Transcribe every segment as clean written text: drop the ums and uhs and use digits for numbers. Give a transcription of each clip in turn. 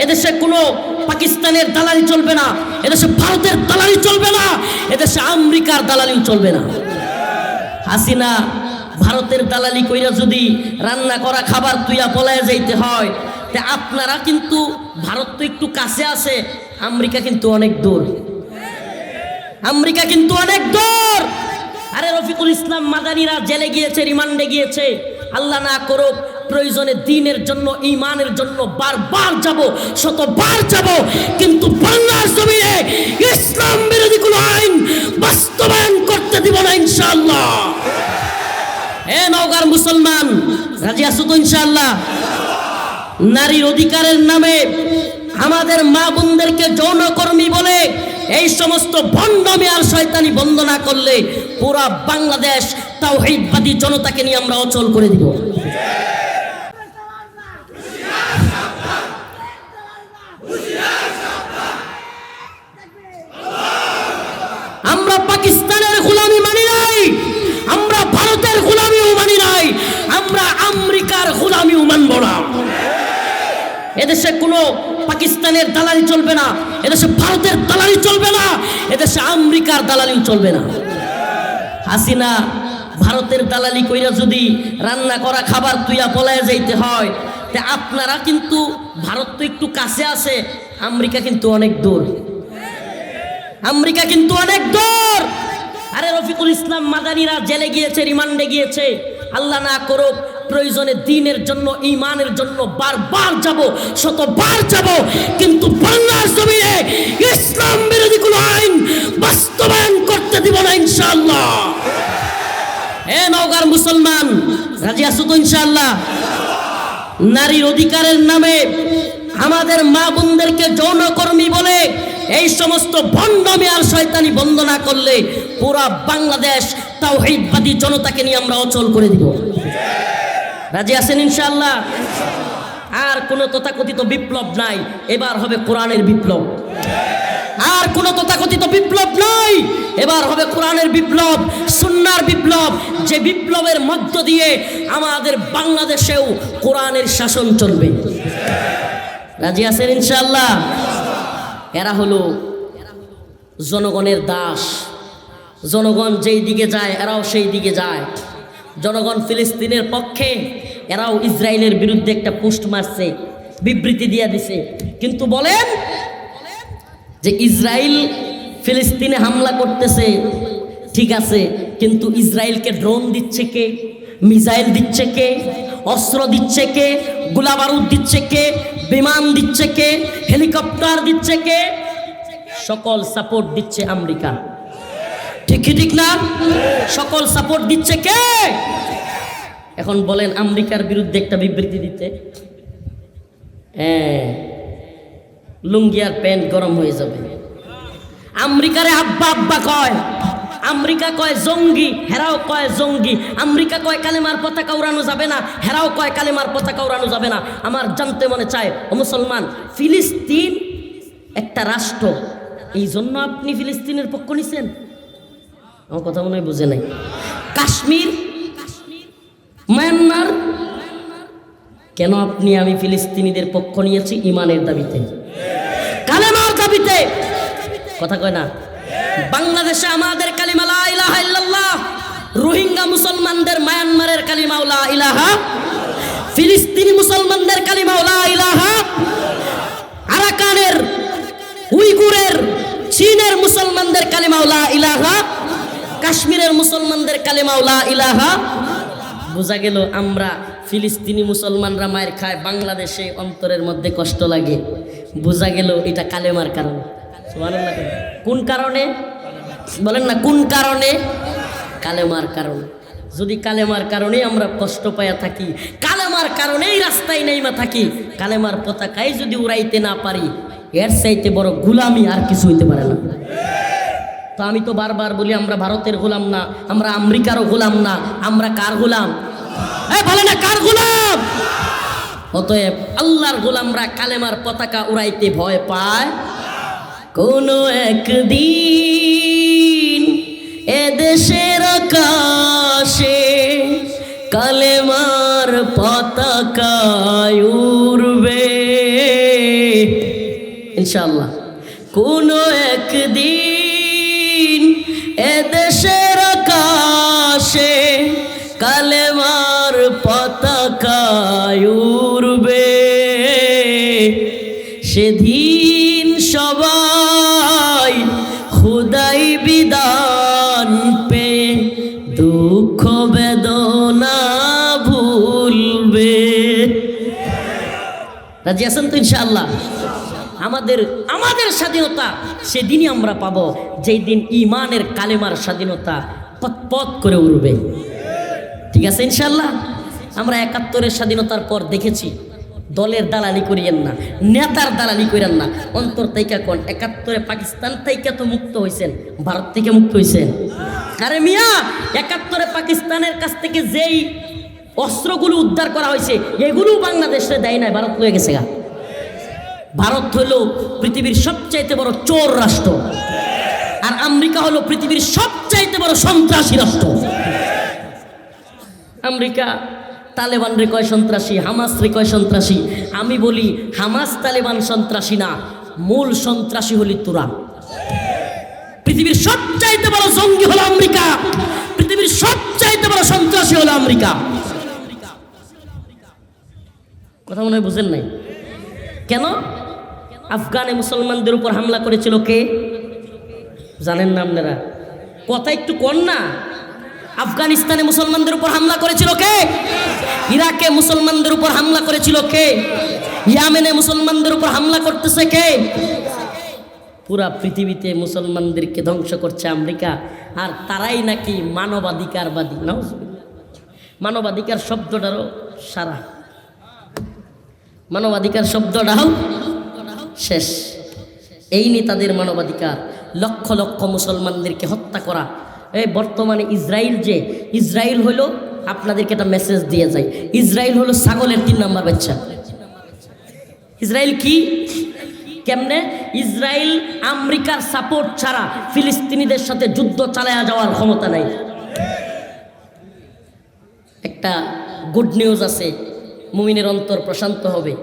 এদেশে কোনো পাকিস্তানের দালালি চলবে না, এদেশে ভারতের দালালি চলবে না, এদেশে আমেরিকার দালালি চলবে না। হাসিনা ভারতের দালালি কইরা যদি রান্না করা খাবার তুইয়া পলায় যাইতে হয়, তে আপনারা কিন্তু ভারত তো একটু কাছে আছে, আমেরিকা কিন্তু অনেক দূর, আমেরিকা কিন্তু অনেক দূর। আরে রফিকুল ইসলাম মাদানীরা জেলে গিয়েছে, রিমান্ডে গিয়েছে। আল্লাহ না করুক, প্রয়োজনে দ্বীনের জন্য, ঈমানের জন্য বারবার যাব, শতবার যাব, কিন্তু বাংলার জমিনে ইসলাম বিরোধী কোনো আইন বাস্তবায়ন করতে দিব না ইনশাআল্লাহ। হে নওগাঁর মুসলমান, রাজি আছো তো ইনশাআল্লাহ? নারীর অধিকারের নামে আমাদের মা বোনদেরকে যৌনকর্মী বলে এই সমস্ত ভণ্ডামি আর শয়তানি বন্ধ না করলে পুরা বাংলাদেশ তাওহীদবাদী জনতাকে নিয়ে আমরা অচল করে দিব। আমরা পাকিস্তানের গোলামি মানি নাই, আমরা ভারতের গোলামিও মানি নাই, আমরা আমেরিকার গোলামিও মানব না। এদেশে কোনো পাকিস্তানের দালালি চলবে না, এদেশে ভারতের দালালি চলবে না, এদেশে আমেরিকার দালালি চলবে না। হাসিনা ভারতের দালালি কইরা যদি রান্না করা খাবার তুইয়া পলায় যাইতে হয়, তে আপনারা কিন্তু ভারত তো একটু কাছে আছে, আমেরিকা কিন্তু অনেক দূর, আমেরিকা কিন্তু অনেক দূর। আরে রফিকুল ইসলাম মাদানীরা জেলে গিয়েছে, রিমান্ডে গিয়েছে। আল্লাহ না করুক, প্রয়োজনে দ্বীনের জন্য, ঈমানের জন্য বারবার যাব, শতবার যাব, কিন্তু বাংলার জমিনে ইসলাম বিরোধী কোনো আইন বাস্তবায়ন করতে দিব না ইনশাআল্লাহ। হে নওগাঁর মুসলমান, রাজি আছো তো ইনশাআল্লাহ? নারীর অধিকারের নামে আমাদের মা বোনদেরকে যৌনকর্মী বলে এই সমস্ত ভণ্ডামি আর শয়তানি বন্ধ না করলে পুরা বাংলাদেশ তাওহীদবাদী জনতাকে নিয়ে আমরা অচল করে দিব। রাজি আছেন ইনশাআল্লাহ? আর কোনো তথাকথিত বিপ্লব নাই, এবার হবে কোরআনের বিপ্লব। আর কোনো তথাকথিত বিপ্লব নাই, এবার হবে কোরআনের বিপ্লব, সুন্নাহর বিপ্লব, যে বিপ্লবের মধ্য দিয়ে আমাদের বাংলাদেশেও কোরআনের শাসন চলবে। রাজি আছেন ইনশাআল্লাহ? এরা হলো জনগণের দাস, জনগণ যেই দিকে যায় এরাও সেই দিকে যায়। জনগণ ফিলিস্তিনের পক্ষে, এরাও ইসরায়েলের বিরুদ্ধে একটা পোস্ট মারছে, বিবৃতি দিয়ে দিছে। কিন্তু বলেন যে ইসরায়েল ফিলিস্তিনে হামলা করতেছে, ঠিক আছে, কিন্তু ইসরায়েলকে ড্রোন দিচ্ছে কে, মিসাইল দিচ্ছে কে, অস্ত্র দিচ্ছে কে, গোলা বারুদ দিচ্ছে কে, বিমান দিচ্ছে কে, হেলিকপ্টার দিচ্ছে কে? সকল সাপোর্ট দিচ্ছে আমেরিকা। ঠিক কি ঠিক না? সকল সাপোর্ট দিচ্ছে কে? এখন বলেন আমেরিকার বিরুদ্ধে একটা বিবৃতি দিতে, লুঙ্গি আর প্যান্ট গরম হয়ে যাবে। আমেরিকারে আব্বা আব্বা কয়, আমেরিকা কয় জঙ্গি, হেরাও কয় জঙ্গি। আমেরিকা কয় কালেমার পতাকা উড়ানো যাবে না, হেরাও কয় কালেমার পতাকা উড়ানো যাবে না। আমার জানতে মনে চায়, ও মুসলমান, ফিলিস্তিন একটা রাষ্ট্র, এই জন্য আপনি ফিলিস্তিনের পক্ষ নিছেন? আমার কথা মনে হয় বুঝে নাই। কাশ্মীর, মায়ানমার, কেন আপনি আমি ফিলিস্তিনিদের পক্ষ নিয়েছি? ঈমানের দাবিতে, কালেমার দাবিতে। কথা কয় না? বাংলাদেশে আমাদের কালিমা লা ইলাহা ইল্লাল্লাহ, রোহিঙ্গা মুসলমানদের মায়ানমারের কালিমা লা ইলাহা, ফিলিস্তিনি মুসলমানদের কালিমা লা ইলাহা, আরাকানের, উইগুরের, চীনের মুসলমানদের কালিমা লা ইলাহা, কাশ্মীরের মুসলমানদের কালিমা লা ইলাহা। বোঝা গেল আমরা ফিলিস্তিনি মুসলমানরা মায়ের খায়, বাংলাদেশে অন্তরের মধ্যে কষ্ট লাগে। বোঝা গেল এটা কালেমার কারণে। সুবহানাল্লাহ। কোন কারণে বলেন না? কোন কারণে? কালেমার কারণে। যদি কালেমার কারণে আমরা কষ্ট পাইয়া থাকি, কালেমার কারণেই রাস্তায় নেইমা থাকি, কালেমার পতাকাই যদি উড়াইতে না পারি, এর চাইতে বড় গোলামি আর কিছু হইতে পারে না। তো আমি তো বারবার বলি, আমরা ভারতের গোলাম না, আমরা আমেরিকারও গোলাম না, আমরা কার গোলাম? বলে না কার গোলাম? অতএব আল্লাহর গোলামরা কালেমার পতাকা উড়াইতে ভয় পায়। কোনো একদিন এদেশের আকাশে কালেমার পতাকা উড়বে। ইনশাআল্লাহ। কোনো একদিন এদেশের আকাশে কালেমার পতাকা উড়বে, সেদিন সবাই খুদাই বিধান পে দুঃখ বেদনা ভুলবে। রাজি আছেন তো ইনশাআল্লাহ? আমাদের স্বাধীনতা সেদিনই আমরা পাবো, যেই দিন ইমানের কালেমার স্বাধীনতা পথ করে উঠবে। ঠিক আছে ইনশাআল্লাহ? আমরা ৭১-এর স্বাধীনতার পর দেখেছি, দলের দালালি করিয়েন না, নেতার দালালি করেন না। অন্তর থেকে কোন ৭১-এ পাকিস্তান থেকে তো মুক্ত হয়েছেন, ভারত থেকে মুক্ত হয়েছেন। আরে মিয়া, ৭১-এ পাকিস্তানের কাছ থেকে যেই অস্ত্রগুলো উদ্ধার করা হয়েছে এগুলো বাংলাদেশে দেয় নাই, ভারত লয়ে গেছে গা। ভারত হলো পৃথিবীর সবচাইতে বড় চোর রাষ্ট্র, আর আমেরিকা হলো পৃথিবীর সবচাইতে বড় সন্ত্রাসী রাষ্ট্র। আমেরিকা তালেবান রে কয় সন্ত্রাসী, হামাস রে কয় সন্ত্রাসী। আমি বলি হামাস তালেবান সন্ত্রাসী না, মূল সন্ত্রাসী হলি তোরা। পৃথিবীর সবচাইতে বড় জঙ্গি হলো আমেরিকা, পৃথিবীর সবচাইতে বড় সন্ত্রাসী হলো আমেরিকা। কথা মনে হয় বুঝেন নাই? কেন? আফগানে মুসলমানদের উপর হামলা করেছিল কে জানেন না আপনারা? কথা একটু কন না। আফগানিস্তানে মুসলমানদের উপর হামলা করেছিল কে? ইরাকে মুসলমানদের উপর হামলা করেছিল কে? ইয়েমেনে মুসলমানদের উপর হামলা করতেছে কে? পুরা পৃথিবীতে মুসলমানদেরকে ধ্বংস করছে আমেরিকা, আর তারাই নাকি মানবাধিকারবাদী। মানবাধিকার শব্দটারও সারা, মানবাধিকার শব্দটাও শেষ। এই নিয়ে তাদের মানবাধিকার, লক্ষ লক্ষ মুসলমানদেরকে হত্যা করা। এই বর্তমানে ইসরায়েল হলো, আপনাদেরকে একটা মেসেজ দিয়ে যায়, ইসরায়েল হলো ছাগলের ৩ নম্বর বাচ্চা। ইসরায়েল কি কেমনে? ইসরায়েল আমেরিকার সাপোর্ট ছাড়া ফিলিস্তিনিদের সাথে যুদ্ধ চালায়া যাওয়ার ক্ষমতা নাই। একটা গুড নিউজ আছে, মুমিনের অন্তর প্রশান্ত হবে।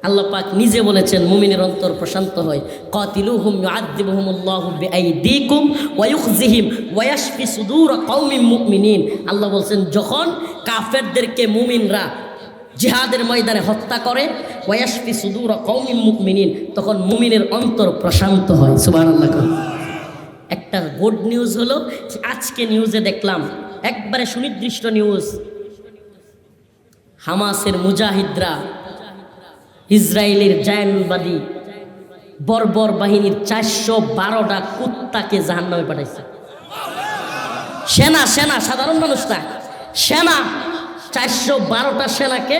আল্লাহ পাক নিজে বলেছেন মুমিনের অন্তর প্রশান্ত হয়। কাতিলুহুম ইউআযিবুহুমুল্লাহু বিআইদিকুম ওয়া ইউখজিহিম ওয়া ইয়াশফি সুদূর কওমিন মুমিনিন। আল্লাহ বলছেন যখন কাফেরদেরকে মুমিনরা জিহাদের ময়দানে হত্যা করে, ওয়া ইয়াশফি সুদূর কওমিন মুমিনিন, তখন মুমিনের অন্তর প্রশান্ত হয়। সুবহানাল্লাহ। একটা গুড নিউজ হলো, আজকে নিউজে দেখলাম একবারে সুনির্দিষ্ট নিউজ, হামাসের মুজাহিদরা ইসরায়েলের জায়নবাদী বর্বর বাহিনীর ৪১২টা কুত্তাকে জাহান্নামে পাঠাইছে। সেনা সাধারণ মানুষ না, সেনা ৪১২টা সেনাকে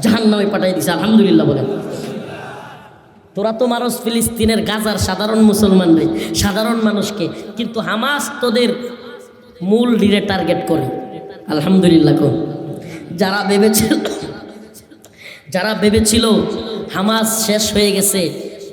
জাহান্নামে পাঠাই দিছে। আলহামদুলিল্লাহ বলেন। তোরা তো মারস ফিলিস্তিনের গাজার সাধারণ মুসলমানরে, সাধারণ মানুষকে, কিন্তু হামাস তোদের মূল ডিরে টার্গেট করে। আলহামদুলিল্লাহ। যারা ভেবেছিল হামাস শেষ হয়ে গেছে,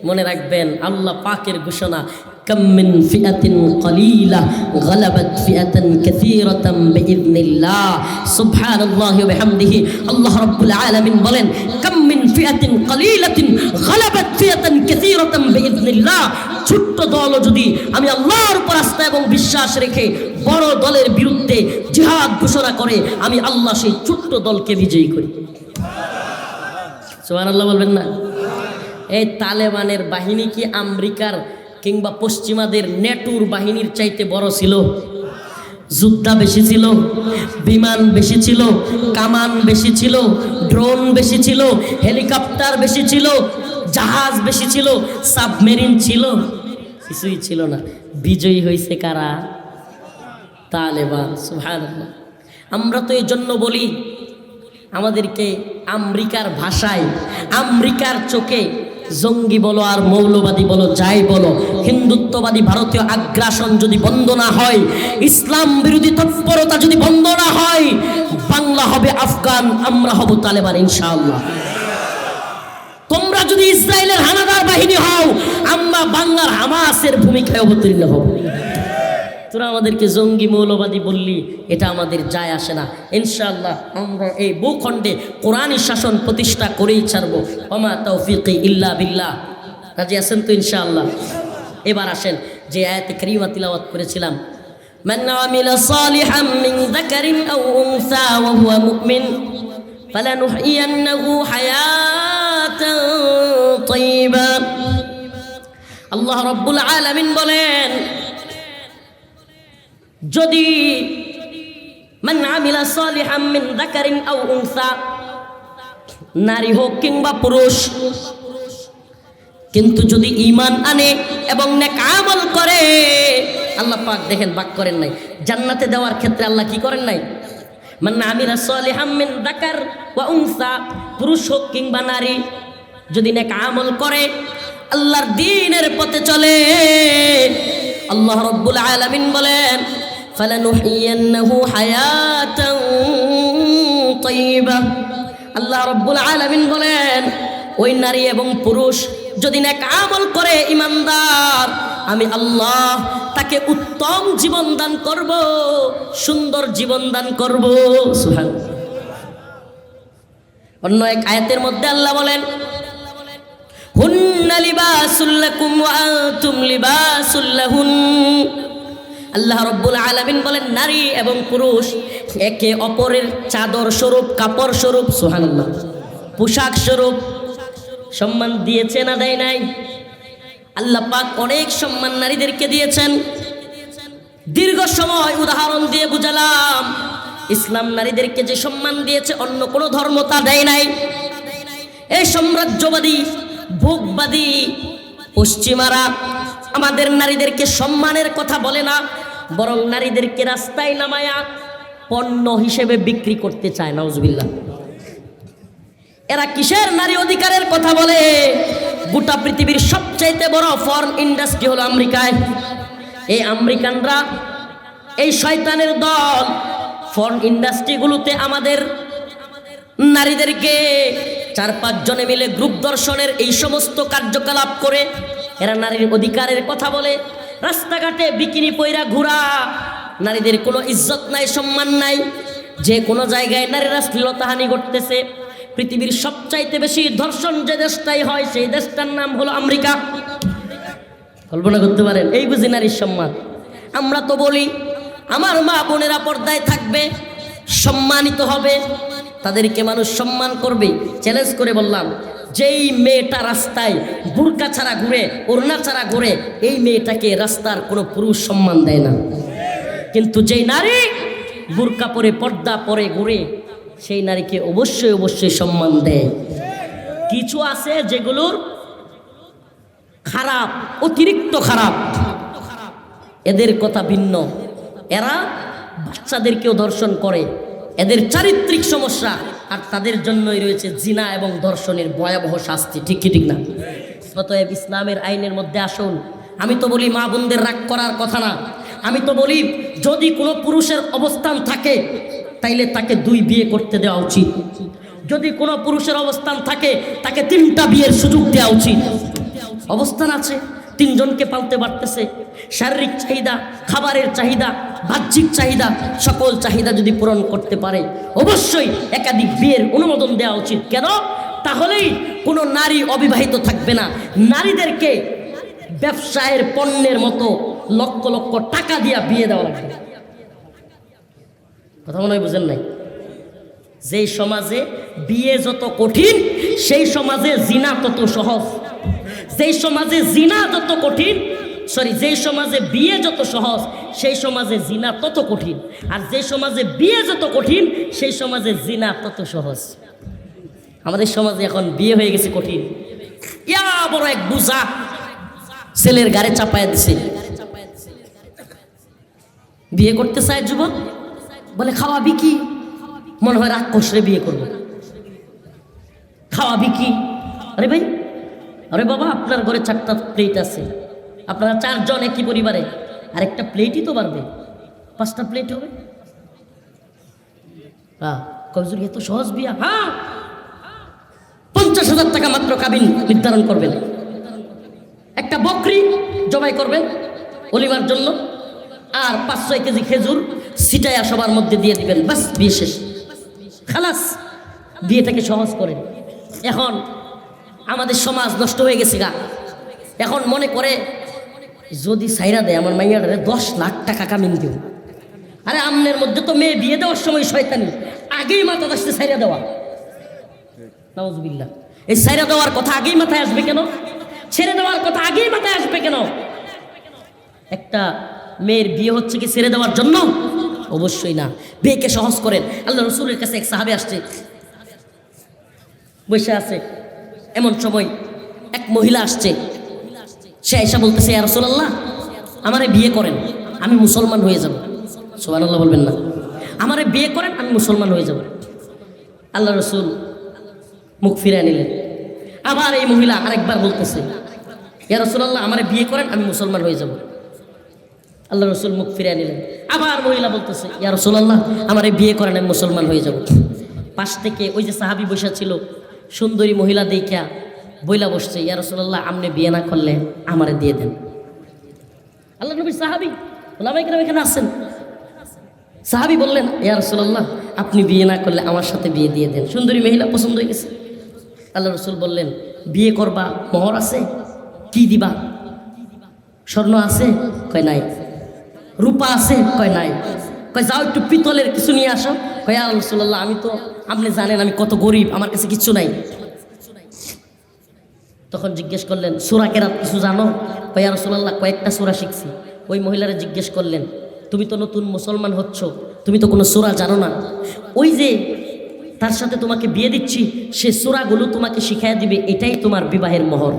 মনে রাখবেন আল্লাহ পাকের ঘোষণা, কাম মিন ফিআতিন কলিলা গালাবাত ফিআতান কাসীরাতান বিইذনিল্লাহ। সুবহানাল্লাহি ওয়া বিহামদিহি। আল্লাহ রাব্বুল আলামিন বলেন, কাম মিন ফিআতিন কলিলাতিন গালাবাত ফিআতান কাসীরাতান বিইذনিল্লাহ। ছোট্ট দল যদি আমি আল্লাহর উপর আস্থা এবং বিশ্বাস রেখে বড় দলের বিরুদ্ধে জিহাদ ঘোষণা করে, আমি আল্লাহ সেই ছোট্ট দলকে বিজয়ী করি। সুবহানাল্লাহ বলবেন না? এই তালেবানের বাহিনী কি আমেরিকার কিংবা পশ্চিমাদের নেটুর বাহিনীর চাইতে বড় ছিল? যোদ্ধা বেশি ছিল, বিমান বেশি ছিল, কামান বেশি ছিল, ড্রোন বেশি ছিল, হেলিকপ্টার বেশি ছিল, জাহাজ বেশি ছিল, সাবমেরিন ছিল? কিছুই ছিল না। বিজয়ী হয়েছে কারা? তালেবান। সুবহানাল্লাহ। আমরা তো এই জন্য বলি, আমাদেরকে আমেরিকার ভাষায়, আমেরিকার চোখে জঙ্গি বলো আর মৌলবাদী বলো, যাই বলো, হিন্দুত্ববাদী ভারতীয় আগ্রাসন যদি বন্ধ না হয়, ইসলাম বিরোধী তৎপরতা যদি বন্ধ না হয়, বাংলা হবে আফগান, আমরা হব তালেবান ইনশাআল্লাহ। তোমরা যদি ইসরায়েলের হানাদার বাহিনী হও, আমরা বাংলার হামাসের ভূমিকায় অবতীর্ণ হব। তোরা আমাদেরকে জঙ্গি মৌলবাদী বললি, এটা আমাদের যায় আসে না। ইনশাআল্লাহ আমরা এই ভূখণ্ডে কোরআনী শাসন প্রতিষ্ঠা করেই ছাড়বো। ওমা তৌফিকি ইল্লা বিল্লাহ। রাজি আছেন তো ইনশাআল্লাহ? এবার আসেন যে আয়াতে কারিমা তিলাওয়াত করেছিলাম, মান আমিলা সালিহাম মিন যাকারিন আও উনসা ওয়া হুয়া মুমিন ফালানুহইয়ান্নাহু হায়াতান তাইয়্যিবা। আল্লাহ রাব্বুল আলামিন বলেন, যদি মান আমিলা সালিহাম মিন যাকারিন আও উনসা, নারী হোক কিংবা পুরুষ, কিন্তু যদি ঈমান আনে এবং নেক আমল করে, আল্লাহ পাক দেখেন বাক করেন নাই, জান্নাতে দেওয়ার ক্ষেত্রে আল্লাহ কি করেন নাই, মান আমিলা সালিহাম মিন যাকার ওয়া উনসা, পুরুষ হোক কিংবা নারী, যদি নেক আমল করে, আল্লাহর দ্বীনের পথে চলে, আল্লাহ রাব্বুল আলামিন বলেন ফালানুহইয়ান্নাহু হায়াতান তাইয়্যিবা। আল্লাহ রাব্বুল আলামিন বলেন, ওই নারী এবং পুরুষ যদি নেক আমল করে ইমানদার, আমি আল্লাহ তাকে উত্তম জীবন দান করব, সুন্দর জীবন দান করব। সুবহানাল্লাহ। অন্য এক আয়াতের মধ্যে আল্লাহ বলেন, হুন্না লিবাসুল লাকুম ওয়া আনতুম লিবাসুল লাহুন। আল্লাহ রাব্বুল আলামিন বলেন, নারী এবং পুরুষ একে অপরের চাদর স্বরূপ, কাপড় স্বরূপ, সুবহানাল্লাহ, পোশাক স্বরূপ সম্মান দিয়েছে না দেয় নাই? আল্লাহ পাক অনেক সম্মান নারীদেরকে দিয়েছেন। দীর্ঘ সময় উদাহরণ দিয়ে বুঝালাম, ইসলাম নারীদেরকে যে সম্মান দিয়েছে অন্য কোনো ধর্ম তা দেয় নাই। এই সাম্রাজ্যবাদী ভোগবাদী পশ্চিমারা আমাদের নারীদেরকে সম্মানের কথা বলে না, বরং নারীদেরকে রাস্তায় নামায়া পণ্য হিসেবে বিক্রি করতে চায়। নাউজুবিল্লাহ। এরা কিসের নারী অধিকারের কথা বলে? গোটা পৃথিবীর সবচাইতে বড় ফরেন ইন্ডাস্ট্রি হলো আমেরিকায়। এই আমেরিকানরা, এই শয়তানের দল, ফরেন ইন্ডাস্ট্রিগুলোতে আমাদের নারীদেরকে 4-5 জনে মিলে গ্রুপ দর্শনের এই সমস্ত কার্যকলাপ করে এরা নারীর অধিকারের কথা বলে। রাস্তাঘাটে বিকিনি পয়রা ঘোরা, নারীদের কোনো ইজ্জত নাই, সম্মান নাই। যে কোনো জায়গায় নারীরা শ্লীলতাহানি ঘটতেছে। পৃথিবীর সবচাইতে বেশি ধর্ষণ যে দেশটাই হয় সেই দেশটার নাম হলো আমেরিকা। কল্পনা করতে পারেন? এই বুঝি নারীর সম্মান। আমরা তো বলি আমার মা বোনেরা পর্দায় থাকবে, সম্মানিত হবে, তাদেরকে মানুষ সম্মান করবে। চ্যালেঞ্জ করে বললাম, যেই মেয়েটা রাস্তায় বুরকা ছাড়া ঘুরে, ওড়না ছাড়া ঘুরে, এই মেয়েটাকে রাস্তার কোনো পুরুষ সম্মান দেয় না। কিন্তু যেই নারী বুরকা পরে, পর্দা পরে ঘুরে, সেই নারীকে অবশ্যই অবশ্যই সম্মান দেয়। কিছু আছে যেগুলোর খারাপ, অতিরিক্ত খারাপ, এদের কথা ভিন্ন। এরা বাচ্চাদেরকেও ধর্ষণ করে, এদের চারিত্রিক সমস্যা, আর তাদের জন্যই রয়েছে জিনা এবং ধর্ষণের ভয়াবহ শাস্তি। ঠিক কি ঠিক না? অতএব ইসলামের আইনের মধ্যে আসুন। আমি তো বলি মা বোনদের রাগ করার কথা না। আমি তো বলি যদি কোনো পুরুষের অবস্থান থাকে তাইলে তাকে 2 বিয়ে করতে দেওয়া উচিত। যদি কোনো পুরুষের অবস্থান থাকে তাকে 3টা বিয়ের সুযোগ দেওয়া উচিত। অবস্থান আছে, 3 জনকে পালতে পারতেছে, শারীরিক চাহিদা, খাবারের চাহিদা, বাহ্যিক চাহিদা, সকল চাহিদা যদি পূরণ করতে পারে, অবশ্যই একাধিক বিয়ের অনুমোদন দেওয়া উচিত। কেন? তাহলেই কোনো নারী অবিবাহিত থাকবে না। নারীদেরকে ব্যবসায়ের পণ্যের মতো লক্ষ লক্ষ টাকা দিয়া বিয়ে দেওয়া লাগবে। কথা মনে হয় বুঝেন নাই? যেই সমাজে বিয়ে যত কঠিন, সেই সমাজে জিনা তত সহজ। যেই সমাজে জিনা যত কঠিন, যেই সমাজে বিয়ে যত সহজ, সেই সমাজে জিনা তত কঠিন। আর যে সমাজে বিয়ে যত কঠিন, সেই সমাজে জিনা তত সহজ। আমাদের সমাজে এখন বিয়ে হয়ে গেছে কঠিন। ইয়া বড় এক বুঝা ছেলের গাড়ি চাপায় দিছে। বিয়ে করতে চায় যুবক, বলে খাওয়াবি কি? মনে হয় রাক্ষস রে বিয়ে করবো। খাওয়াবি কি? আরে ভাই, আরে বাবা, আপনার ঘরে 4টা প্লেট আছে, আপনারা 4 জন একই পরিবারে, আরেকটা প্লেটই তো বাড়বে, 5টা প্লেট হবে। হ্যাঁ, কবজুর এত সহজ বিয়া? হ্যাঁ, 50,000 টাকা মাত্র কাবিন নির্ধারণ করবেন। একটা বকরি জবাই করবেন অলিমার জন্য, আর 5-6 কেজি খেজুর সিটাইয়া সবার মধ্যে দিয়ে দিবেন, বাস বিয়ে শেষ, খালাস। বিয়েটাকে সহজ করেন। এখন আমাদের সমাজ নষ্ট হয়ে গেছে গা। এখন মনে করে যদি সাইরা দেয় আমার মাইয়াটারে 10 লাখ টাকা কামিন দিও। আরে আমনের মধ্যে তো মেয়ে বিয়ে দেওয়ার সময় শয়তানি আগেই মাথা আসছে সাইরা দেওয়া। নাউজুবিল্লাহ। এই সাইরা দেওয়ার কথা আগেই মাথায় আসবে কেন? ছেড়ে দেওয়ার কথা আগেই মাথায় আসবে কেন? একটা মেয়ের বিয়ে হচ্ছে কি ছেড়ে দেওয়ার জন্য? অবশ্যই না। বিয়েকে সহজ করেন। আল্লাহ রসুলের কাছে এক সাহাবী আসছে, বসে আছে, এমন সময় এক মহিলা আসছে। সে এসে বলতেছে, ইয়া রাসূলুল্লাহ, আমারে বিয়ে করেন, আমি মুসলমান হয়ে যাব। সুবহানাল্লাহ বলবেন না? আমারে বিয়ে করেন, আমি মুসলমান হয়ে যাব। আল্লাহ রসুল মুখ ফিরে নিলেন। আবার এই মহিলা আরেকবার বলতেছে, ইয়া রাসূলুল্লাহ, আমারে বিয়ে করেন, আমি মুসলমান হয়ে যাব। আল্লাহ রসুল মুখ ফিরে নিলেন। আবার মহিলা বলতেছে, ইয়া রাসূলুল্লাহ, আমারে বিয়ে করেন, আমি মুসলমান হয়ে যাব। পাশ থেকে ওই যে সাহাবী বসা ছিল, সুন্দরী মহিলা দেখা বইলা বসছে, ইয়া রাসূলুল্লাহ, আপনি বিয়ে না করলে আমারে দিয়ে দেন। আল্লাহ নবীর সাহাবী, ওলামায়ে কেরাম এখানে আছেন। সাহাবী বললেন, ইয়া রাসূলুল্লাহ, আপনি বিয়ে না করলে আমার সাথে বিয়ে দিয়ে দেন। সুন্দরী মহিলা পছন্দ হয়ে গেছে। আল্লাহ রসুল বললেন, বিয়ে করবা, মোহর আছে? কি দিবা? স্বর্ণ আছে? কয় নাই। রূপা আছে? কয় নাই। কয় যাও একটু পিতলের কিছু নিয়ে আসো। কয়, ইয়া রাসূলুল্লাহ, আমি তো, আপনি জানেন আমি কত গরিব, আমার কাছে কিচ্ছু নাই। তখন জিজ্ঞেস করলেন, সূরা কেরাত কিছু জানো? কয়, ইয়া রাসূলুল্লাহ, কয়েকটা সূরা শিখছি। ওই মহিলারা জিজ্ঞেস করলেন, তুমি তো নতুন মুসলমান হচ্ছ, তুমি তো কোনো সূরা জানো না, ওই যে তার সাথে তোমাকে বিয়ে দিচ্ছি, সে সূরাগুলো তোমাকে শিখাইয়া দিবে, এটাই তোমার বিবাহের মোহর।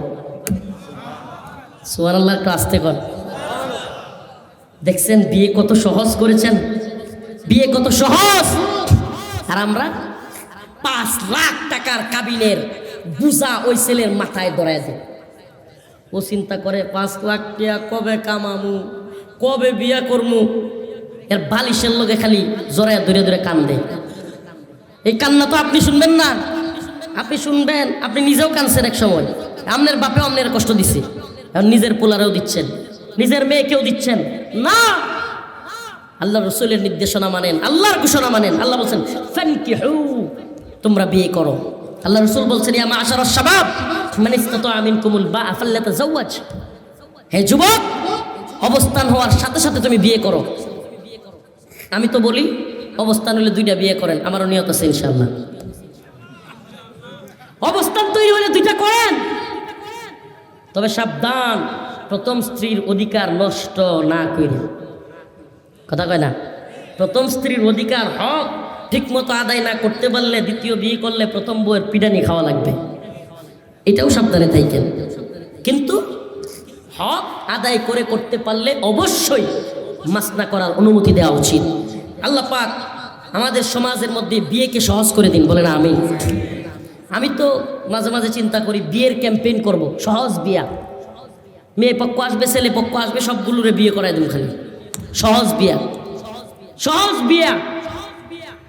সুবহানাল্লাহ, একটু আস্তে কর। দেখছেন বিয়ে কত সহজ করেছেন? বিয়ে কত সহজ। আর আমরা 5 লাখ টাকার কাবিনের বুঝা ওই ছেলের মাথায় ধরায় দেয়। ও চিন্তা করে 5 লাখ টাকা কবে কামামু, কবে বিয়ে করমু। এর বালিশের লোকে খালি জড়ায় ধরে ধরে কান্দে। এই কান্না তো আপনি শুনবেন না, আপনি শুনবেন, আপনি নিজেও কাঁদছেন এক সময়। আপনার বাপেও আপনার কষ্ট দিচ্ছে, এখন নিজের পোলারেও দিচ্ছেন, নিজের মেয়েকেও দিচ্ছেন না। আল্লাহ রসুলের নির্দেশনা মানেন, আল্লাহর ঘোষণা মানেন। আল্লাহ বলছেন, ফানকিহু, তোমরা বিয়ে করো। আল্লাহ রসুল বলছেন, ইয়া মা'আশারাশ শাবাব মান ইসতাতা'a মিনকুমুল বা'a ফালইয়াতাযাওয়াজ। হে যুবক, অবস্থান হওয়ার সাথে সাথে তুমি বিয়ে করো। আমি তো বলি অবস্থান হলে 2টা বিয়ে করেন, আমারও নিয়ত আছে ইনশাআল্লাহ। অবস্থান তৈরি হলে 2টা করেন, তবে সাবধান, প্রথম স্ত্রীর অধিকার নষ্ট না করেন। কথা কয় না? প্রথম স্ত্রীর অধিকার হক ঠিকমতো আদায় না করতে পারলে দ্বিতীয় বিয়ে করলে প্রথম বউয়ের পিটানি খাওয়া লাগবে, এটাও সাবধানে থাকেন। কিন্তু হক আদায় করে করতে পারলে অবশ্যই মাসনা করার অনুমতি দেওয়া উচিত। আল্লাহ পাক আমাদের সমাজের মধ্যে বিয়েকে সহজ করে দিন, বলেন আমিন। আমি তো মাঝে মাঝে চিন্তা করি বিয়ের ক্যাম্পেইন করব, সহজ বিয়া। মেয়ে পক্ষ আসবে, ছেলে পক্ষ আসবে, সবগুলোরে বিয়ে করাই দিন খালি। সহজ বিয়া, সহজ বিয়া।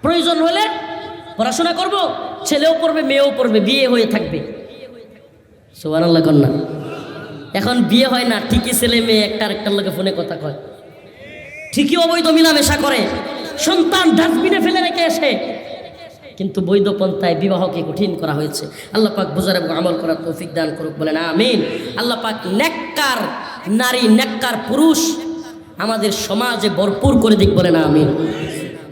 প্রয়োজন হলে পড়াশোনা করব, ছেলেও পড়বে, মেয়েও পড়বে, বিয়ে হয়ে থাকবে। সুবহানাল্লাহ কন্যা। এখন বিয়ে হয় না, ঠিকই ছেলে মেয়ে একটা আরেকটার লোকে ফোনে কথা কয়, ঠিকই অবৈধ মিলামেশা করে, সন্তান ডাস্টবিনে ফেলে রেখে আসে, কিন্তু বৈধ পন্থায় বিবাহকে কঠিন করা হয়েছে। আল্লাহ পাক বুঝার এবং আমল করার তৌফিক দান করুক, বলেন আমিন। আল্লাহ পাক নেককার নারী, নেককার পুরুষ আমাদের সমাজে ভরপুর করে দিক, বলেন আমিন।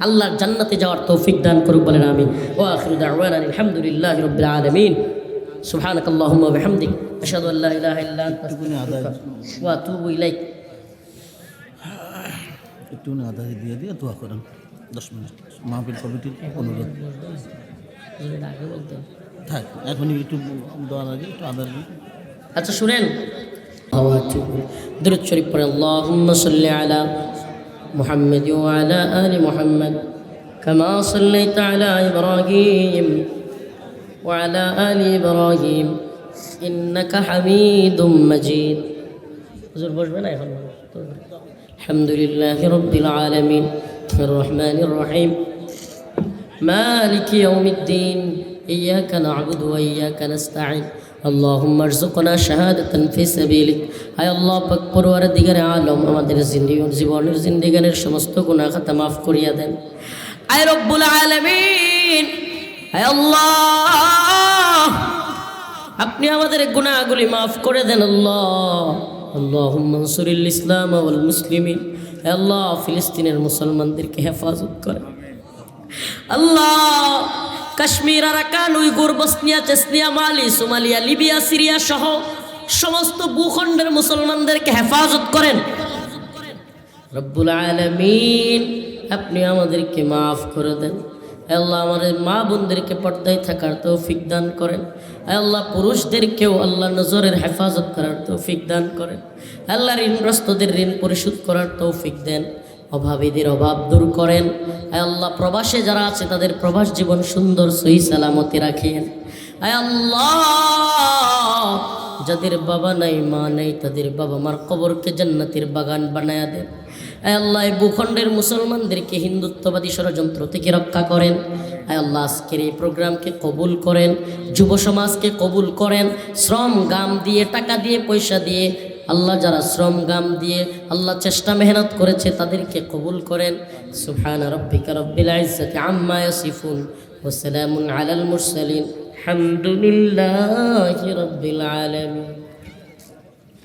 আল্লাহর জান্নাতে যাওয়ার তৌফিক দান করুক, বলেন আমিন। ওয়া আখিরু দাওয়ানা আলহামদুলিল্লাহি রাব্বিল আলামিন। সুবহানাকাল্লাহুম্মা ওয়া বিহামদিক, আশহাদু আল্লা ইলাহা ইল্লা আনতা আস্তাগফিরুকা ওয়া আতুবু ইলাইক। একটু আদায় দিয়ে দিয়ে দোয়া করেন 10 মিনিট, মাহফিল কমিটির অনুরোধ। থাক, এখনই একটু দোয়ার আগে একটু আদায় দিন। আচ্ছা শুনেন, দুরূদ শরীফ পড়েন। আল্লাহুম্মা সাল্লি আলা মুহাম্মাদ ওয়া আলা আলি মুহাম্মাদ কামা সাল্লাইতা আলা ইব্রাহিম ওয়া আলা আলি ইব্রাহিম ইন্নাকা হামিদুম মাজিদ। হুজুর বসবে না এখন? আলহামদুলিল্লাহি রাব্বিল আলামিন আর রহমানির রহিম মালিকি ইয়াউমিদ্দিন ইয়্যাকা না'বুদু ওয়া ইয়্যাকা নাস্তাঈন আল্লাহুম্মা আরযুকনা শাহাদাতান ফি সাবিলিক। আয় আল্লাহ পাক, পরওয়ারদিগারে আলম, আমাদের জীবনের জিন্দেগানের সমস্ত গুনাহ খাতা মাফ করিয়া দেন। আয় রব্বুল আলামিন, আয় আল্লাহ, আপনি আমাদের গুনাহগুলি মাফ করে দেন আল্লাহ। আল্লাহুম্মা আনসুরিল ইসলাম ওয়াল মুসলিমিন। হে আল্লাহ, ফিলিস্তিনের মুসলমানদেরকে হেফাজত করেন আল্লাহ। Kashmir, Arakan, Uyghur, Bosnia, Chechnya, Mali, Somalia, Libya, Syria সহ সমস্ত ভূখণ্ডের মুসলমানদেরকে হেফাজত করেন রব্বুল আলামিন। আপনি আমাদেরকে মাফ করে দেন আল্লাহ। আমাদের মা বোনদেরকে পর্দায় থাকার তৌফিক দান করেন আল্লাহ। পুরুষদেরকেও আল্লাহ নজরের হেফাজত করার তৌফিক দান করেন আল্লাহ। ঋণগ্রস্তদের ঋণ পরিশোধ করার তৌফিক দেন, অভাবীদের অভাব দূর করেন আল্লাহ। প্রবাসে যারা আছে তাদের প্রবাস জীবন সুন্দর সহি সালামতে রাখেন আল্লাহ। যাদের বাবা নাই মা নাই তাদের বাবা মার কবরকে জান্নাতের বাগান বানায়া দেন আল্লাহ। এই ভূখণ্ডের মুসলমানদেরকে হিন্দুত্ববাদী ষড়যন্ত্র থেকে রক্ষা করেন আল্লাহ। আজকের এই প্রোগ্রামকে কবুল করেন, যুব সমাজকে কবুল করেন। শ্রম গাম দিয়ে, টাকা দিয়ে, পয়সা দিয়ে আল্লাহ যারা শ্রম গাম দিয়ে আল্লাহ চেষ্টা মেহনত করেছে তাদেরকে কবুল করেন। সুবহানা রাব্বিকা রাব্বিল ইজ্জাতি আম্মা ইয়াসিফুন ওয়া সালামুন আলাল মুরসালিন, আলহামদুলিল্লাহি রাব্বিল আলামিন।